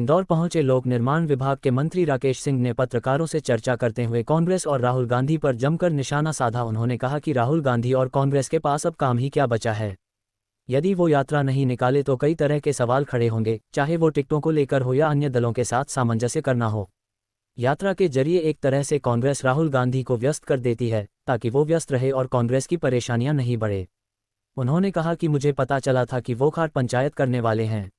इंदौर पहुंचे लोक निर्माण विभाग के मंत्री राकेश सिंह ने पत्रकारों से चर्चा करते हुए कांग्रेस और राहुल गांधी पर जमकर निशाना साधा। उन्होंने कहा कि राहुल गांधी और कांग्रेस के पास अब काम ही क्या बचा है। यदि वो यात्रा नहीं निकाले तो कई तरह के सवाल खड़े होंगे, चाहे वो टिकटों को लेकर हो या अन्य दलों के साथ सामंजस्य करना हो। यात्रा के जरिए एक तरह से कांग्रेस राहुल गांधी को व्यस्त कर देती है ताकि वो व्यस्त रहे और कांग्रेस की परेशानियां नहीं बढ़े। उन्होंने कहा कि मुझे पता चला था कि वो खाट पंचायत करने वाले हैं।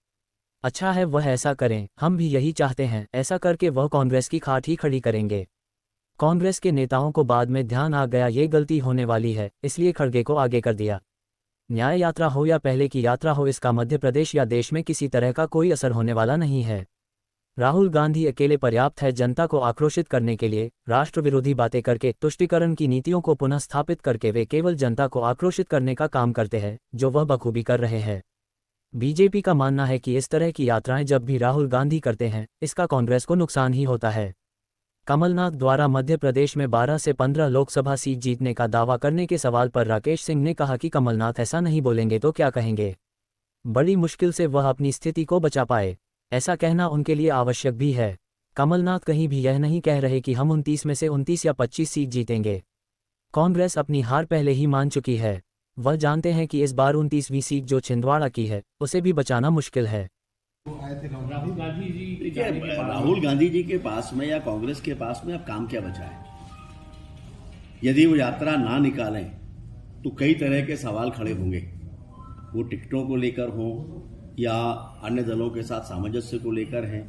अच्छा है वह ऐसा करें, हम भी यही चाहते हैं। ऐसा करके वह कांग्रेस की खाट ही खड़ी करेंगे। कांग्रेस के नेताओं को बाद में ध्यान आ गया ये गलती होने वाली है, इसलिए खड़गे को आगे कर दिया। न्याय यात्रा हो या पहले की यात्रा हो, इसका मध्य प्रदेश या देश में किसी तरह का कोई असर होने वाला नहीं है। राहुल गांधी अकेले पर्याप्त है जनता को आक्रोशित करने के लिए। राष्ट्र विरोधी बातें करके, तुष्टीकरण की नीतियों को पुनः स्थापित करके वे केवल जनता को आक्रोशित करने का काम करते हैं, जो वह बखूबी कर रहे हैं। बीजेपी का मानना है कि इस तरह की यात्राएं जब भी राहुल गांधी करते हैं, इसका कांग्रेस को नुकसान ही होता है। कमलनाथ द्वारा मध्य प्रदेश में 12 से 15 लोकसभा सीट जीतने का दावा करने के सवाल पर राकेश सिंह ने कहा कि कमलनाथ ऐसा नहीं बोलेंगे तो क्या कहेंगे। बड़ी मुश्किल से वह अपनी स्थिति को बचा पाए, ऐसा कहना उनके लिए आवश्यक भी है। कमलनाथ कहीं भी यह नहीं कह रहे कि हम 29 में से 29 या 25 सीट जीतेंगे। कांग्रेस अपनी हार पहले ही मान चुकी है। वह जानते हैं कि इस बार 29वीं सीट जो छिंदवाड़ा की है, उसे भी बचाना मुश्किल है। राहुल गांधी जी के पास में या कांग्रेस के पास में अब काम क्या बचा है। यदि वो यात्रा ना निकालें तो कई तरह के सवाल खड़े होंगे, वो टिकटों को लेकर हों या अन्य दलों के साथ सामंजस्य को लेकर हैं।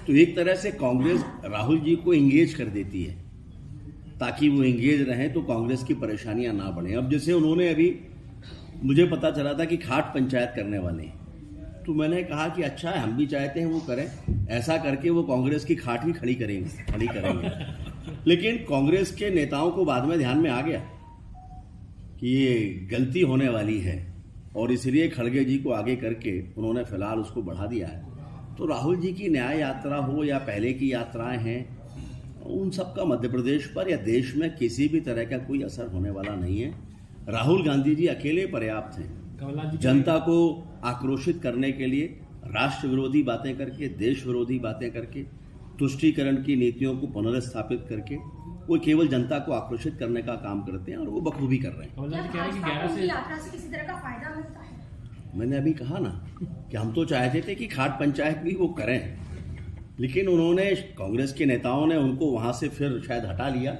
तो एक तरह से कांग्रेस राहुल जी को एंगेज कर देती है ताकि वो एंगेज रहें तो कांग्रेस की परेशानियां ना बढ़े। अब जैसे उन्होंने अभी मुझे पता चला था कि खाट पंचायत करने वाले हैं, तो मैंने कहा कि अच्छा है, हम भी चाहते हैं वो करें। ऐसा करके वो कांग्रेस की खाट भी खड़ी करेंगे। लेकिन कांग्रेस के नेताओं को बाद में ध्यान में आ गया कि ये गलती होने वाली है और इसलिए खड़गे जी को आगे करके उन्होंने फिलहाल उसको बढ़ा दिया है। तो राहुल जी की न्याय यात्रा हो या पहले की यात्राएं हैं, उन सब का मध्य प्रदेश पर या देश में किसी भी तरह का कोई असर होने वाला नहीं है। राहुल गांधी जी अकेले पर्याप्त हैं जनता को आक्रोशित करने के लिए। राष्ट्र विरोधी बातें करके, देश विरोधी बातें करके, तुष्टीकरण की नीतियों को पुनर्स्थापित करके वो केवल जनता को आक्रोशित करने का काम करते हैं और वो बखूबी कर रहे हैं। यात्रा से किसी तरह का फायदा मिलता है? मैंने अभी कहा ना कि हम तो चाहते थे कि खाट पंचायत भी वो करें, लेकिन उन्होंने, कांग्रेस के नेताओं ने उनको वहां से फिर शायद हटा लिया।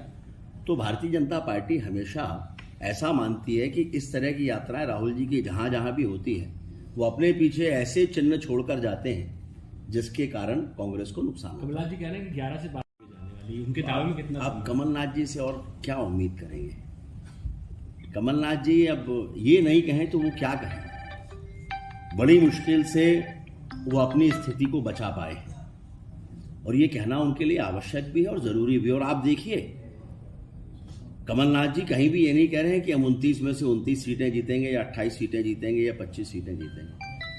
तो भारतीय जनता पार्टी हमेशा ऐसा मानती है कि इस तरह की यात्राएं राहुल जी की जहां जहां भी होती है, वो अपने पीछे ऐसे चिन्ह छोड़कर जाते हैं जिसके कारण कांग्रेस को नुकसान। कमलनाथ जी कह रहे हैं कि 11 से 12 जाने वाली, उनके दावे में कितना? अब कमलनाथ जी से और क्या उम्मीद करेंगे। कमलनाथ जी अब ये नहीं कहें तो वो क्या कहें। बड़ी मुश्किल से वो अपनी स्थिति को बचा पाए और ये कहना उनके लिए आवश्यक भी है और जरूरी भी है। और आप देखिए, कमलनाथ जी कहीं भी ये नहीं कह रहे हैं कि हम 29 में से 29 सीटें जीतेंगे या 28 सीटें जीतेंगे या 25 सीटें जीतेंगे।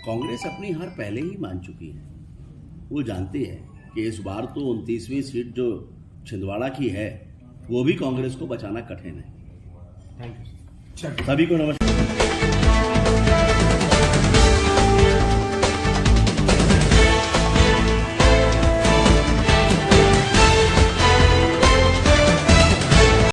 कांग्रेस अपनी हार पहले ही मान चुकी है। वो जानती है कि इस बार तो 29वीं सीट जो छिंदवाड़ा की है वो भी कांग्रेस को बचाना कठिन है। थैंक यू सभी को नमस्कार।